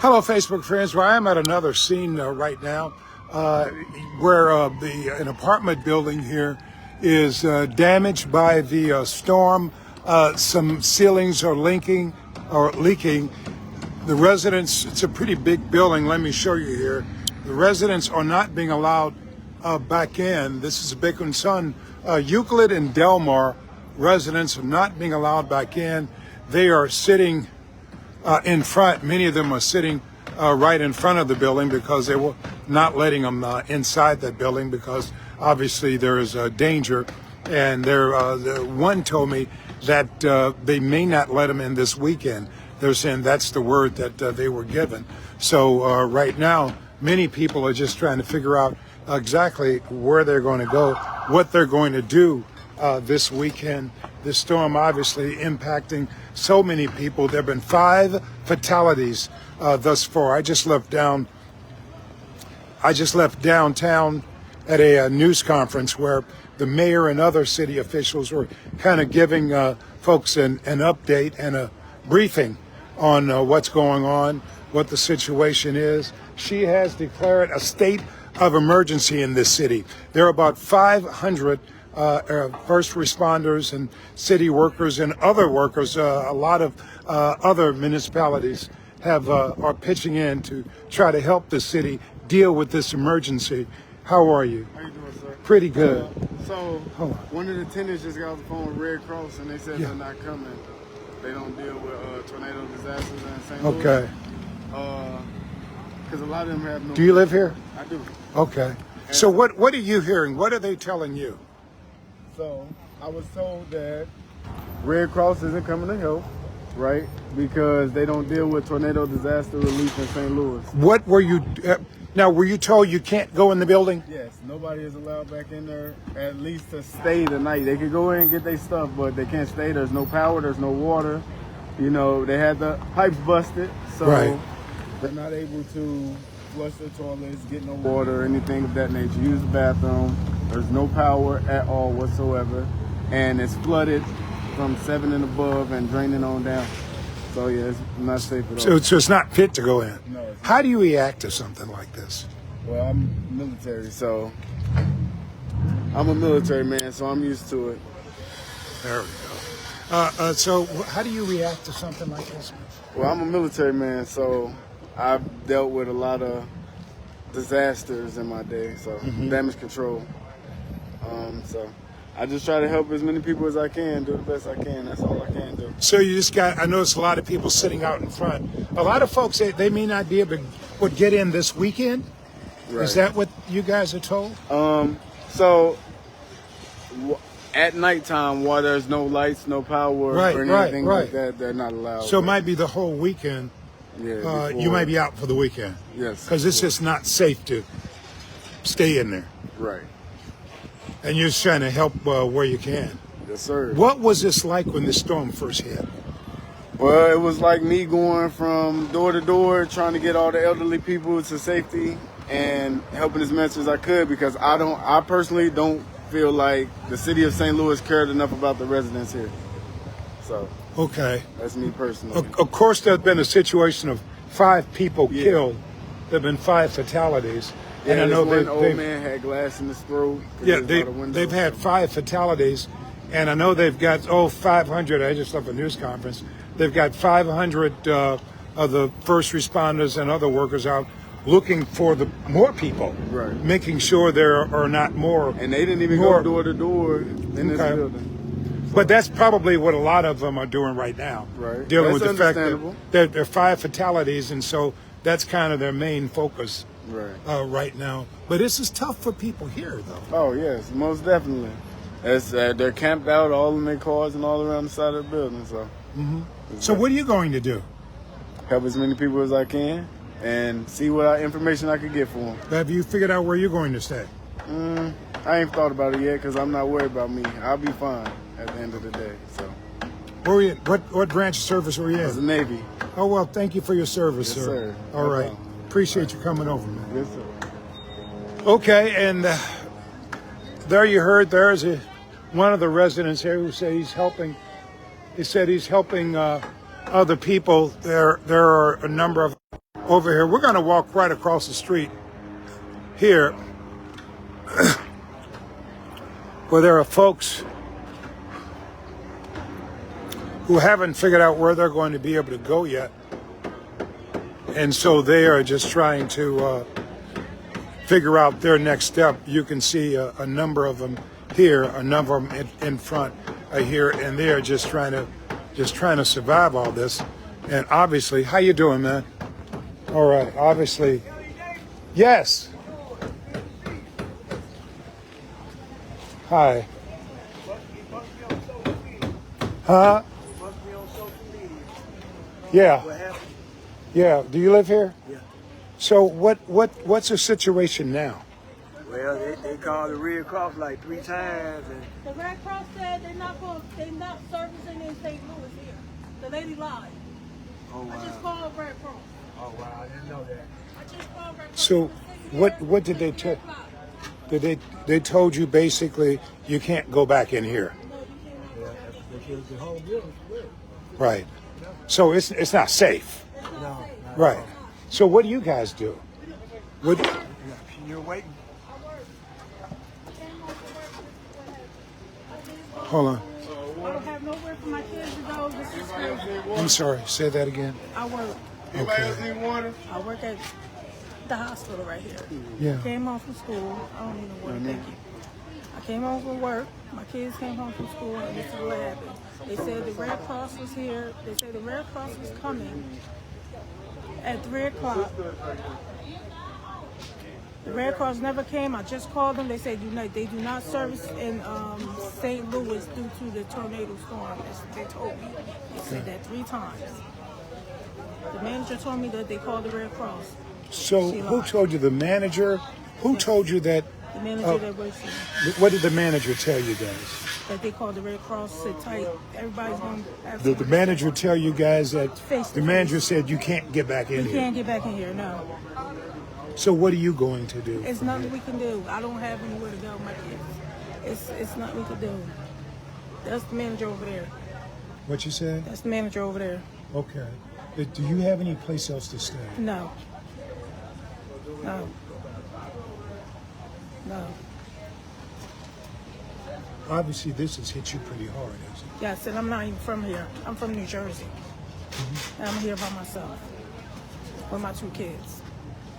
Hello, Facebook friends. Well, I am at another scene right now where an apartment building here is damaged by the storm. Some ceilings are leaking. The residents, it's a pretty big building. Let me show you here. The residents are not being allowed back in. This is a big concern. Euclid and Delmar residents are not being allowed back in. They are sitting in front. Many of them are sitting right in front of the building because they were not letting them inside that building because obviously there is a danger. And one told me that they may not let them in this weekend. They're saying that's the word that they were given. So right now, many people are just trying to figure out exactly where they're going to go, what they're going to do this weekend. This storm obviously impacting so many people. There have been 5 fatalities thus far. I just left downtown at a news conference where the mayor and other city officials were kind of giving folks an update and a briefing on what's going on, what the situation is. She has declared a state of emergency in this city. There are about 500 first responders and city workers and other workers. A lot of other municipalities are pitching in to try to help the city deal with this emergency. How are you? How you doing, sir? Pretty good. One of the tenants just got off the phone with Red Cross, and they said they're not coming. They don't deal with tornado disasters in St. Louis. Okay. Because a lot of them have no... Do you live here? I do. Okay. So what are you hearing? What are they telling you? So I was told that Red Cross isn't coming to help, right? Because they don't deal with tornado disaster relief in St. Louis. What were you... Now, were you told you can't go in the building? Yes, nobody is allowed back in there, at least to stay the night. They could go in and get their stuff, but they can't stay. There's no power, there's no water. You know, they had the pipes busted, so they're not able to flush their toilets, get no water, or anything of that nature. Use the bathroom. There's no power at all whatsoever, and it's flooded from 7 and above and draining on down. So yeah, it's not safe at all. So it's not fit to go in. No. How do you react to something like this? Well, I'm military, so I'm a military man, so I'm used to it. There we go. So how do you react to something like this? Well, I'm a military man, so I've dealt with a lot of disasters in my day, so damage control. So I just try to help as many people as I can, do the best I can. That's all I can do. So you just I noticed a lot of people sitting out in front. A lot of folks, they may not be able to get in this weekend. Right. Is that what you guys are told? At nighttime, while there's no lights, no power, or anything like that, they're not allowed. So it might be the whole weekend. Yeah, you might be out for the weekend. Yes. Because it's just not safe to stay in there. Right. And you're just trying to help where you can. Yes, sir. What was this like when the storm first hit? Well, it was like me going from door to door, trying to get all the elderly people to safety and helping as much as I could, because I personally don't feel like the city of St. Louis cared enough about the residents here. So. Okay. That's me personally. Of course, there's been a situation of 5 people killed. There have been 5 fatalities. Yeah, and I know one old man had glass in his throat. Yeah, they've had 5 fatalities, and I know they've got 500. I just left a news conference. They've got 500 of the first responders and other workers out looking for more people, making sure there are not more. And they didn't even go door to door in this building. So. But that's probably what a lot of them are doing right now, dealing with the fact that there are 5 fatalities, and so that's kind of their main focus. Right now. But this is tough for people here, though. Oh, yes, most definitely. They're camped out all in their cars and all around the side of the building. So, So what are you going to do? Help as many people as I can and see what information I could get for them. Have you figured out where you're going to stay? I ain't thought about it yet because I'm not worried about me. I'll be fine at the end of the day. So. Where were you? What branch of service were you in? I was the Navy. Oh, well, thank you for your service, yes, sir. All right. Appreciate you coming over, man. Yes, sir. Okay, and there you heard, there's one of the residents here who said he's helping. He said he's helping other people. There are a number of over here. We're going to walk right across the street here where there are folks who haven't figured out where they're going to be able to go yet. And so they are just trying to figure out their next step. You can see a number of them here, a number of them in front here, and they are just trying to survive all this. And obviously, how you doing, man? All right, obviously, yes. Hi. Huh? Yeah. Yeah. Do you live here? Yeah. So what's the situation now? Well, they called the Red Cross like 3 times, and The Red Cross said they're not servicing in St. Louis here. The lady lied. oh wow, I just called Red Cross. oh wow, I didn't know that. I just called Red Cross. So what did they tell? They told you basically you can't go back in here, Yeah, because the whole building split. right? So it's not safe, No, not at right? all. So what do you guys do? What? Yeah, you're waiting. Hold on. I don't have nowhere for my kids to go. This is crazy. I'm sorry. Say that again. I work. Okay. I work at the hospital right here. Yeah. Came home from school. I don't need no water, thank you. I came home from work. My kids came home from school, and this is what happened. They said the Red Cross was here. They said the Red Cross was coming at 3 o'clock. The Red Cross never came. I just called them. They said they do not service in St. Louis due to the tornado storm. They told me. They said that 3 times. The manager told me that they called the Red Cross. So She who lied. told you? The manager? Who told you that? The manager that works here. What did the manager tell you guys? That they called the Red Cross, sit tight. Everybody's going to have Did the manager tell you guys that Face to the manager said you can't get back in We here? can't get back in here, no. So what are you going to do? It's nothing we can do. I don't have anywhere to go, my kids. It's nothing we can do. That's the manager over there. What you said? That's the manager over there. Okay. Do you have any place else to stay? No. No. No. Obviously, this has hit you pretty hard, hasn't it? Yes, and I'm not even from here. I'm from New Jersey. And I'm here by myself with my 2 kids.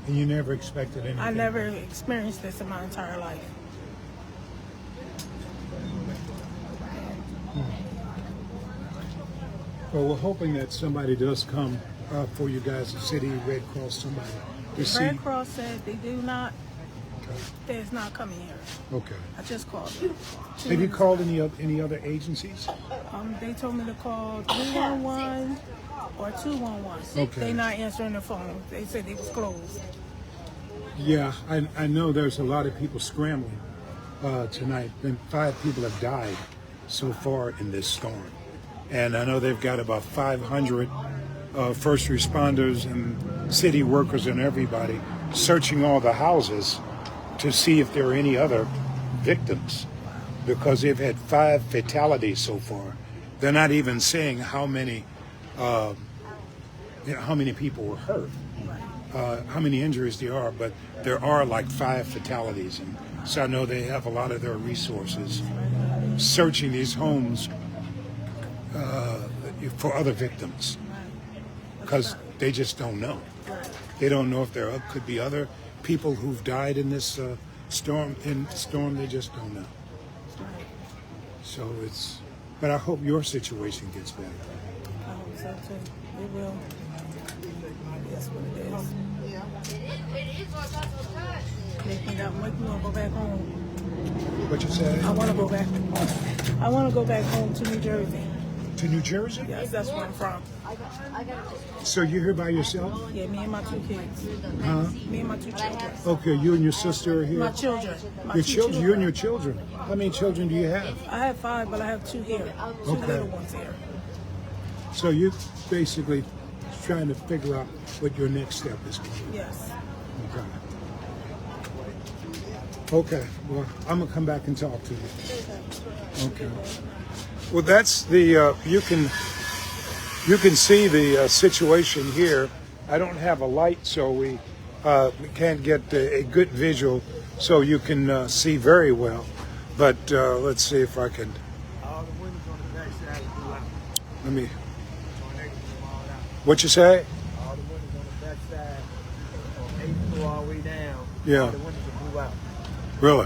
And you never expected anything? I never experienced this in my entire life. Well, we're hoping that somebody does come for you guys, the city, Red Cross, somebody. To see. Red Cross said they do not, there's not coming here. Okay. I just called them. Have you called any other agencies? They told me to call 311 or 211. Okay. They not answering the phone. They said they was closed. Yeah, I know there's a lot of people scrambling tonight. And 5 people have died so far in this storm. And I know they've got about 500 first responders and city workers and everybody searching all the houses to see if there are any other victims, because they've had 5 fatalities so far. They're not even saying how many people were hurt, how many injuries there are, but there are like 5 fatalities. And so I know they have a lot of their resources searching these homes for other victims, because they just don't know. They don't know if there could be other people who've died in this storm. They just don't know. So it's, but I hope your situation gets better. I hope so too. It will. That's what it is. Make me want to go back home. What you said? I want to go back. I want to go back home to New Jersey. To New Jersey? Yes, that's where I'm from. So you're here by yourself? Yeah, me and my 2 kids. Huh? Me and my 2 children. Okay, you and your sister are here? My children. My Your 2 children? You and your children? How many children do you have? I have 5, but I have 2 here. 2 Okay. little ones here. So you're basically trying to figure out what your next step is going to be. Yes. Okay. Okay, well, I'm gonna come back and talk to you. Okay. Well, that's the, you You can see the situation here. I don't have a light, so we can't get a good visual, so you can see very well. But let's see if I can. All the windows on the back side blew out. Let me. Tornado blew them all out. What you say? All the windows on the back side, from 8th floor all the way down. Yeah. All the windows blew out. Really?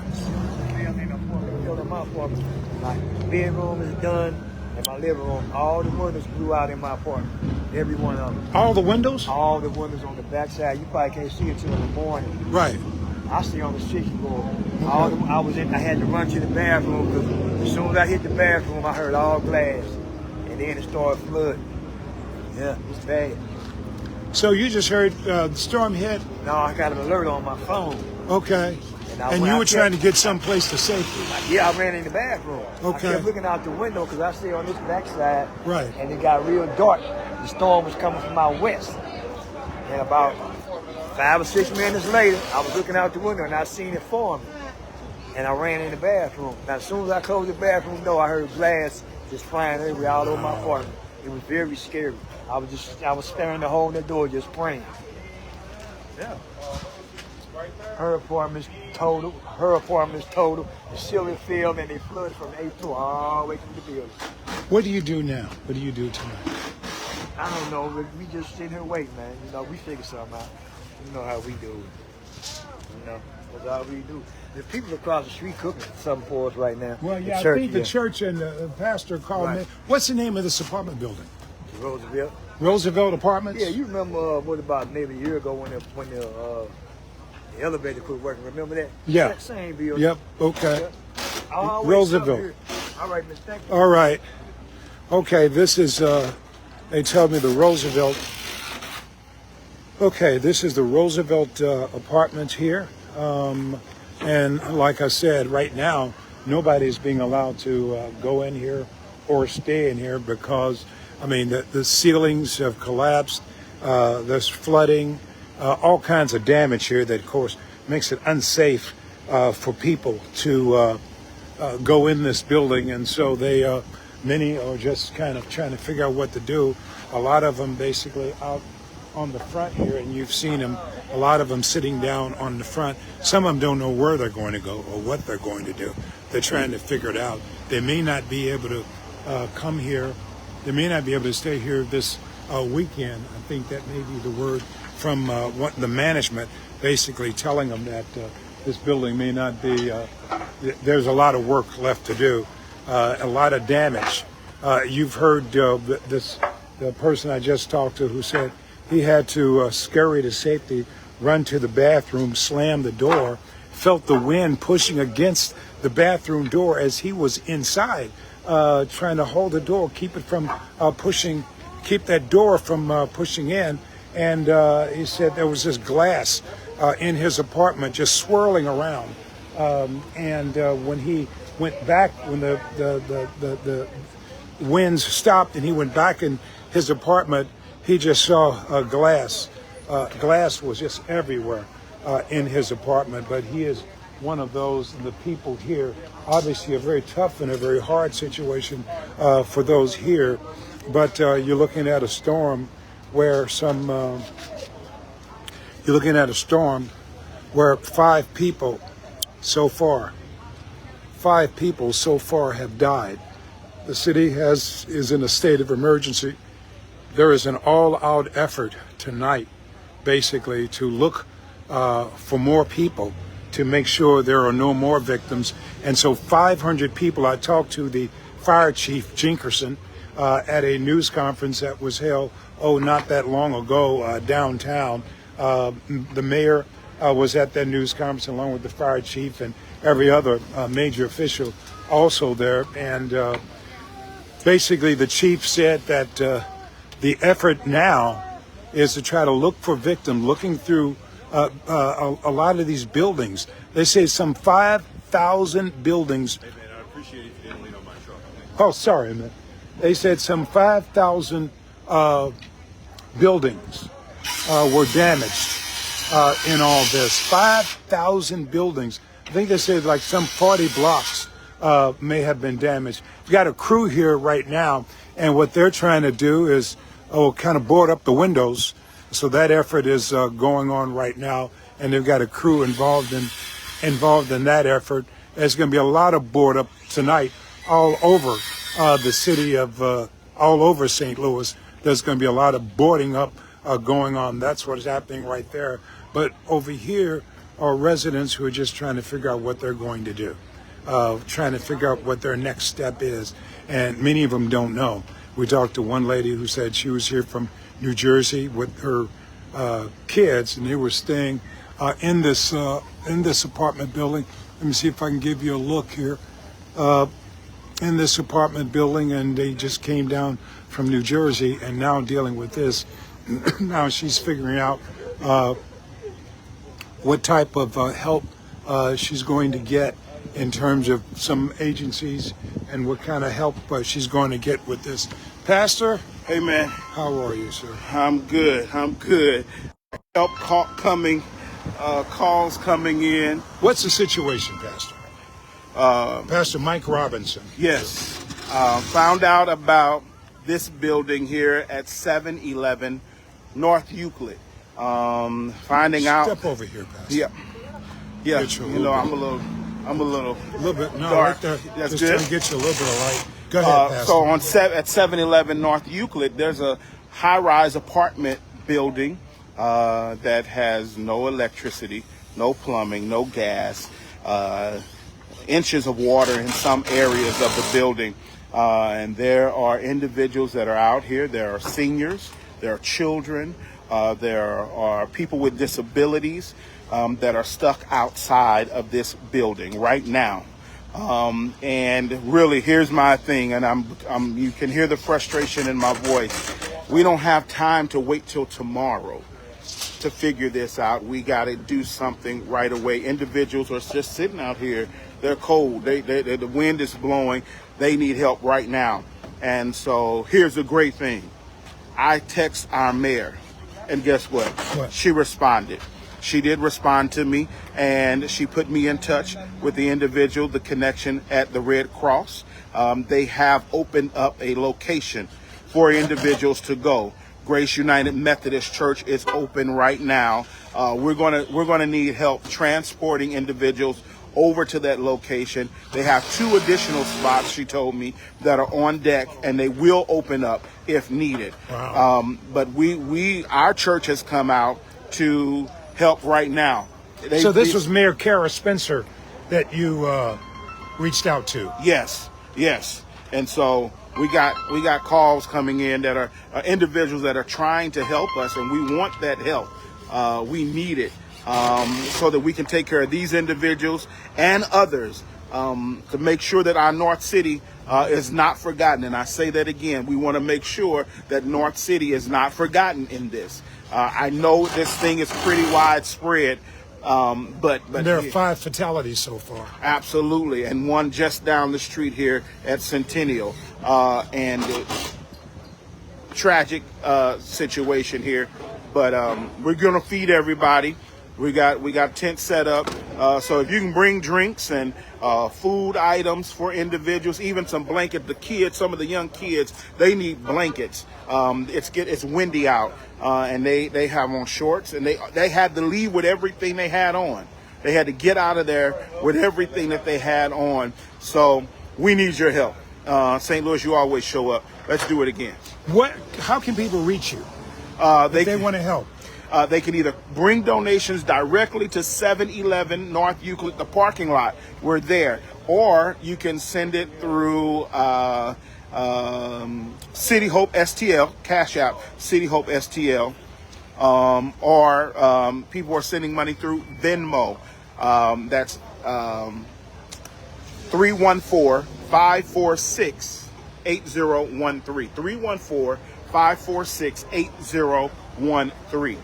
Filled in my apartment. My bedroom is done, and my living room. All the windows blew out in my apartment. Every one of them. All the windows? All the windows on the back side. You probably can't see it till in the morning. Right. I stay on the 60th floor. I had to run to the bathroom because as soon as I hit the bathroom, I heard all glass, and then it started flooding. Yeah, it's bad. So you just heard the storm hit? No, I got an alert on my phone. Okay. And you were trying to get someplace to safety? Yeah, I ran in the bathroom. Okay. I kept looking out the window because I stay on this backside. Right. And it got real dark. The storm was coming from out west. And about 5 or 6 minutes later, I was looking out the window and I seen it forming. And I ran in the bathroom. Now, as soon as I closed the bathroom door, I heard glass just flying everywhere all over my apartment. It was very scary. I was staring the hole in the door, just praying. Yeah. Her apartment's total. The ceiling filled and they flooded from 8th floor all the way through the building. What do you do now? What do you do tonight? I don't know. We just sitting here waiting, man. You know, we figure something out. You know how we do it. You know, that's all we do. There's people across the street cooking something for us right now. Well, yeah, church, I think the church and the pastor called me. What's the name of this apartment building? Roosevelt. Roosevelt Apartments? Yeah, you remember what about maybe a year ago when the elevator quit working? Remember that? Yeah. That same building. Yep, okay. Yeah. Roosevelt. All right, Miss. Thank you. All right. Okay, this is, they tell me the Roosevelt. Okay, this is the Roosevelt Apartments here. And like I said, right now, nobody's being allowed to go in here or stay in here because, I mean, the ceilings have collapsed. There's flooding, all kinds of damage here that, of course, makes it unsafe for people to go in this building. And so they, many are just kind of trying to figure out what to do. A lot of them basically out on the front here, and you've seen them, a lot of them sitting down on the front. Some of them don't know where they're going to go or what they're going to do. They're trying to figure it out. They may not be able to come here. They may not be able to stay here this weekend. I think that may be the word from what the management basically telling them that this building may not be, there's a lot of work left to do, a lot of damage. You've heard the person I just talked to who said he had to scurry to safety, run to the bathroom, slam the door, felt the wind pushing against the bathroom door as he was inside, trying to hold the door, keep it from keep that door from pushing in. And he said there was this glass in his apartment just swirling around. And when he went back, when the winds stopped and he went back in his apartment, he just saw glass. Glass was just everywhere in his apartment. But he is one of those, and the people here, obviously a very tough and a very hard situation for those here. But you're looking at a storm where you're looking at a storm where 5 people so far have died. The city is in a state of emergency. There is an all-out effort tonight, basically, to look for more people to make sure there are no more victims. And so 500 people, I talked to the fire chief, Jinkerson, at a news conference that was held, not that long ago, downtown. The mayor was at that news conference along with the fire chief and every other major official also there. And basically the chief said that the effort now is to try to look for victims, looking through a lot of these buildings. They say some 5,000 buildings. Hey man, I appreciate it if you didn't lean on my truck. Oh, sorry, man. They said some 5,000 buildings were damaged in all this. 5,000 buildings. I think they said like some 40 blocks may have been damaged. We've got a crew here right now, and what they're trying to do is kind of board up the windows. So that effort is going on right now, and they've got a crew involved in that effort. There's going to be a lot of board up tonight all over the city of all over St. Louis. There's going to be a lot of boarding up going on. That's what's happening right there. But over here are residents who are just trying to figure out what they're going to do, trying to figure out what their next step is, and many of them don't know. We talked to one lady who said she was here from New Jersey with her kids, and they were staying in this apartment building. Let me see if I can give you a look here. In this apartment building, and they just came down from New Jersey and now dealing with this. Now she's figuring out what type of help she's going to get in terms of some agencies and what kind of help she's going to get with this. Pastor? Hey, man. How are you, sir? I'm good. Help coming, calls coming in. What's the situation, Pastor? Pastor Mike Robinson. Yes. Found out about this building here at 711 North Euclid. Finding out. Step over here, Pastor. Yeah. Yeah. Get you a You know, little I'm a little bit. No, dark. right there. That's Just good. trying to get you a little bit of light. Go ahead, Pastor. So at 711 North Euclid, there's a high-rise apartment building that has no electricity, no plumbing, no gas, inches of water in some areas of the building. And there are individuals that are out here. There are seniors, there are children, there are people with disabilities that are stuck outside of this building right now. And really, here's my thing, and you can hear the frustration in my voice. We don't have time to wait till tomorrow to figure this out. We got to do something right away. Individuals are just sitting out here. They're cold. The wind is blowing. They need help right now. And so here's the great thing. I text our mayor, and guess what? What? She responded. She did respond to me, and she put me in touch with the individual, the connection at the Red Cross. They have opened up a location for individuals to go. Grace United Methodist Church is open right now. We're gonna need help transporting individuals over to that location. They have 2 additional spots, she told me, that are on deck, and they will open up if needed. Wow. But our church has come out to help right now. So this was Mayor Cara Spencer that you reached out to. Yes. And so we got calls coming in that are individuals that are trying to help us, and we want that help. We need it so that we can take care of these individuals and others to make sure that our North City is not forgotten. And I say that again, we want to make sure that North City is not forgotten in this. I know this thing is pretty widespread, but There are 5 fatalities so far. Absolutely, and one just down the street here at Centennial, and tragic situation here. But we're gonna feed everybody. We got tents set up, so if you can bring drinks and food items for individuals, even some blankets. The kids, some of the young kids, they need blankets. It's windy out, and they have on shorts, and they had to leave with everything they had on. They had to get out of there with everything that they had on. So we need your help. St. Louis, you always show up. Let's do it again. How can people reach you If they want to help? They can either bring donations directly to 711 North Euclid, the parking lot. We're there. Or you can send it through City Hope STL, Cash App, City Hope STL. Or people are sending money through Venmo. That's 314-546-8013. 314-546-8013.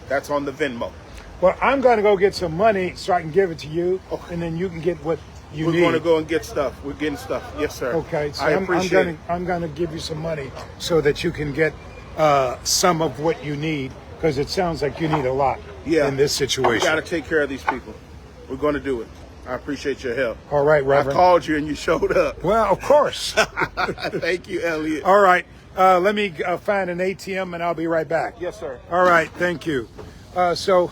That's on the Venmo. Well, I'm going to go get some money so I can give it to you, and then you can get what you need. We're going to go and get stuff. We're getting stuff. Yes, sir. Okay, so I appreciate it. I'm going to give you some money so that you can get some of what you need, because it sounds like you need a lot in this situation. We got to take care of these people. We're going to do it. I appreciate your help. All right, Reverend. I called you and you showed up. Well, of course. Thank you, Elliot. All right. Let me find an ATM and I'll be right back. Yes, sir. All right, thank you. So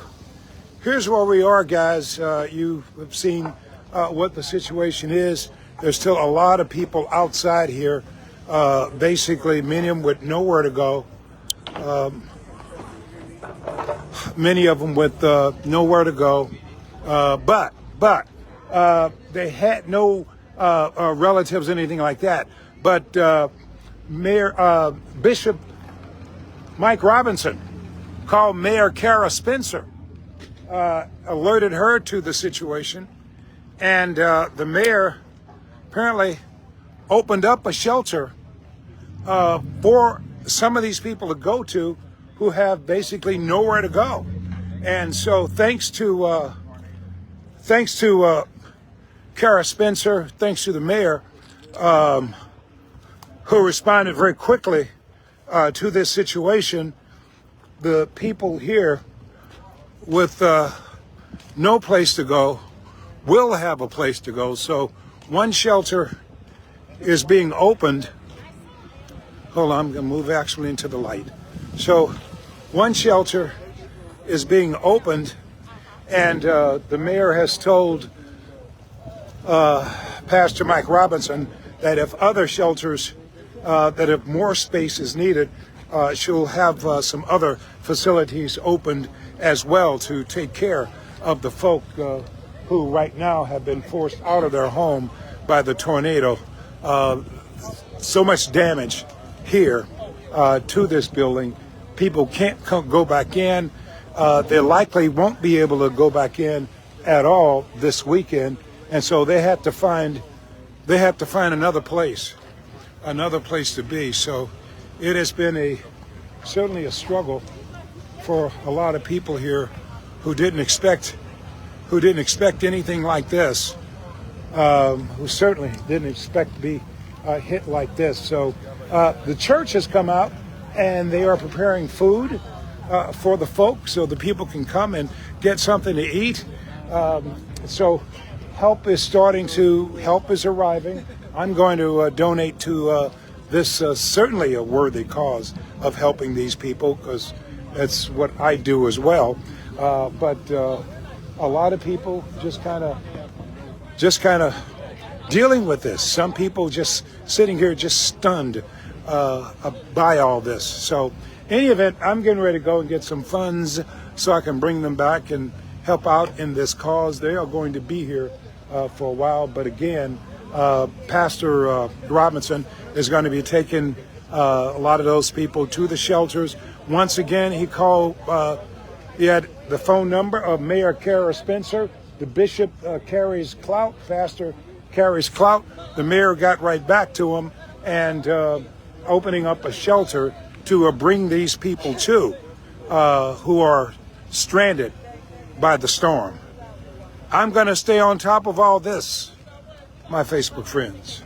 here's where we are, guys. You have seen what the situation is. There's still a lot of people outside here, basically many of them with nowhere to go. Many of them with nowhere to go. But they had no relatives, anything like that. But Bishop Mike Robinson called Mayor Cara Spencer, alerted her to the situation, and the mayor apparently opened up a shelter for some of these people to go to who have basically nowhere to go. And so thanks to Cara Spencer, thanks to the mayor, who responded very quickly to this situation, the people here with no place to go will have a place to go. So one shelter is being opened. Hold on, I'm going to move actually into the light. So one shelter is being opened, and the mayor has told Pastor Mike Robinson that if other shelters, that if more space is needed, she'll have some other facilities opened as well to take care of the folk who right now have been forced out of their home by the tornado. So much damage here to this building. People can't go back in. They likely won't be able to go back in at all this weekend, and so they have to find another place to be. So it has been certainly a struggle for a lot of people here who didn't expect anything like this, who certainly didn't expect to be hit like this. So the church has come out and they are preparing food for the folk so the people can come and get something to eat. So help is arriving. I'm going to donate to this certainly a worthy cause of helping these people, because that's what I do as well. But a lot of people just kind of dealing with this. Some people just sitting here just stunned by all this. So in any event, I'm getting ready to go and get some funds so I can bring them back and help out in this cause. They are going to be here for a while, but again, Pastor Robinson is going to be taking a lot of those people to the shelters. Once again, he had the phone number of Mayor Cara Spencer. The bishop carries clout, pastor carries clout. The mayor got right back to him and opening up a shelter to bring these people to who are stranded by the storm. I'm going to stay on top of all this, my Facebook friends.